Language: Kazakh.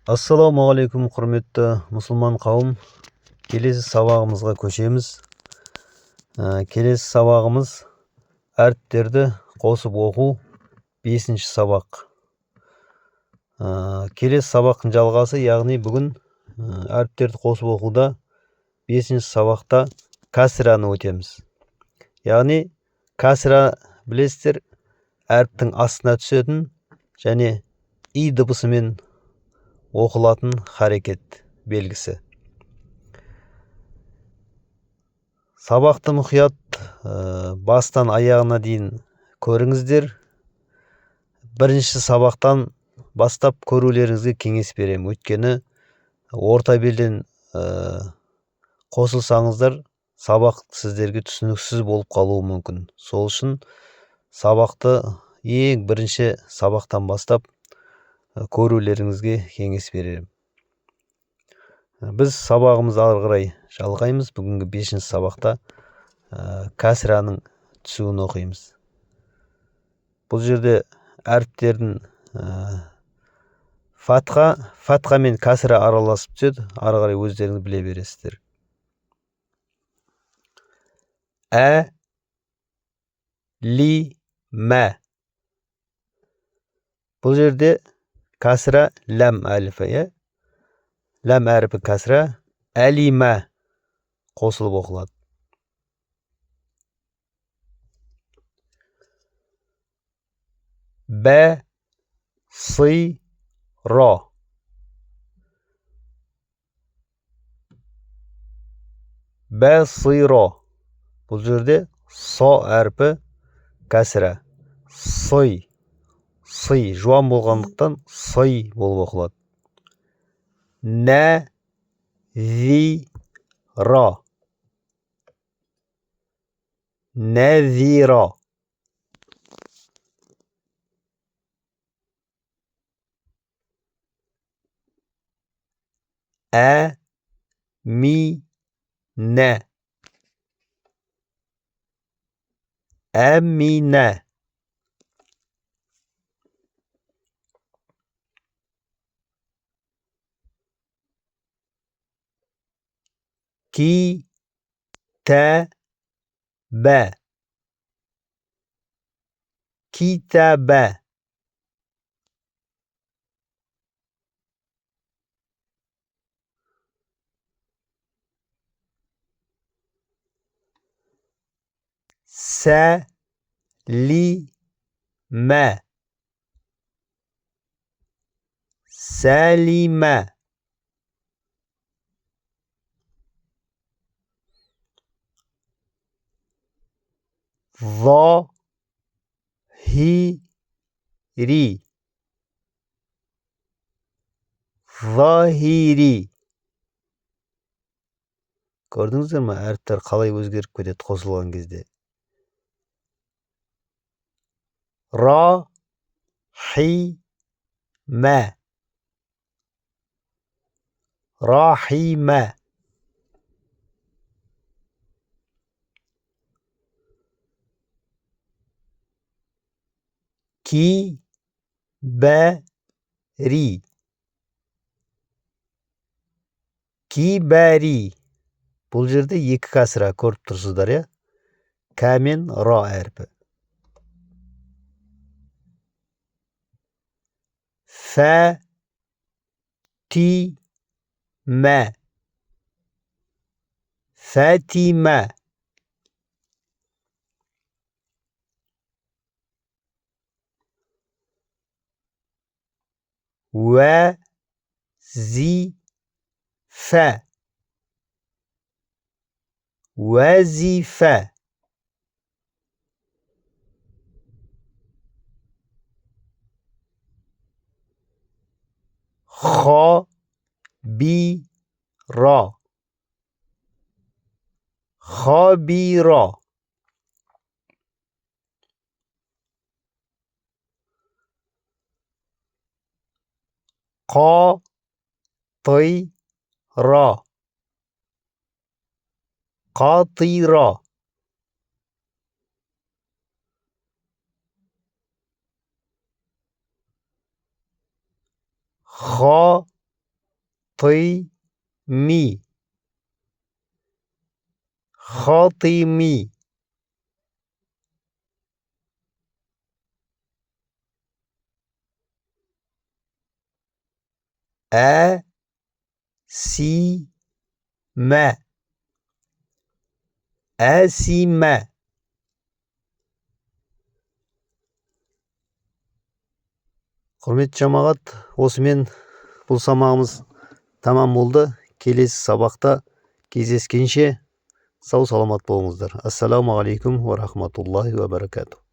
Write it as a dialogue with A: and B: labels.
A: Ассалаумағалейкум, құрметті мұсылман қауым. Келесі сабағымызға көшеміз. Келесі сабағымыз әріптерді қосып оқу 5-ші сабақ. Келесі сабақтың жалғасы, яғни бүгін әріптерді қосып оқуда 5-ші сабақта кәсіраны өтеміз. Яғни кәсіра білесіздер, әріптің астына түсетін және и дыбысымен оқылатын харекет белгісі. Сабақты мұқият бастан аяғына дейін көріңіздер. Бірінші сабақтан бастап көрулеріңізге кеңес беремін. Өйткені орта белден қосылсаңыздар, сабақ сіздерге түсініксіз болып қалуы мүмкін. Сол үшін сабақты ең бірінші сабақтан бастап көрулеріңізге кеңес беремін. Біз сабағымызды ары қарай жалғаймыз. Бүгінгі 5-ші сабақта кәсіраның түсуін оқимыз. Бұл жерде әріптердің фатха мен кәсіра араласып түседі. Ары қарай өздеріңіз біле бересіздер. Ли-мә. Бұл жерде кәсіра ләм әліпі. Ләм әріпі кәсіра, әлимә қосылып оқылады. Бә-сы-ра. Бә-сы-ра. Бұл жерде со әріпі кәсіра. Сый. Сый жуан болғандықтан сый болып оқылады. Нә-зи-ра. Нәзира. Ә-ми-нә. Әминә. Ки-тә-бә. Китәбә. Сә-ли-мә. Сәлимә. Ҙа-һи-ри. Ҙахири. Көрдіңіздер ме, әріптер қалай өзгеріп кетеді қосылған кезде? Ра-хи-мә. Рахимә. Ки-бә-ри. Кибәри. Бұл жерде екі кәсіра көріп тұрсыздар, я? Кә мен ра әріпі. Фә-ти-мә. Фәтимә. Уә-зи-фә. Уәзифә. Ха-би-ра. Хабира. Қа-ты-ра. Қатира. Ха Хатими. Хатими. Әсима. Әсима. Құрметті жамағат, осымен бұл сабағымыз тамам болды. Келесі сабақта кездескенше сау саламат болыңыздар. Ассаламу алейкум ва рахматуллахи ва баракату.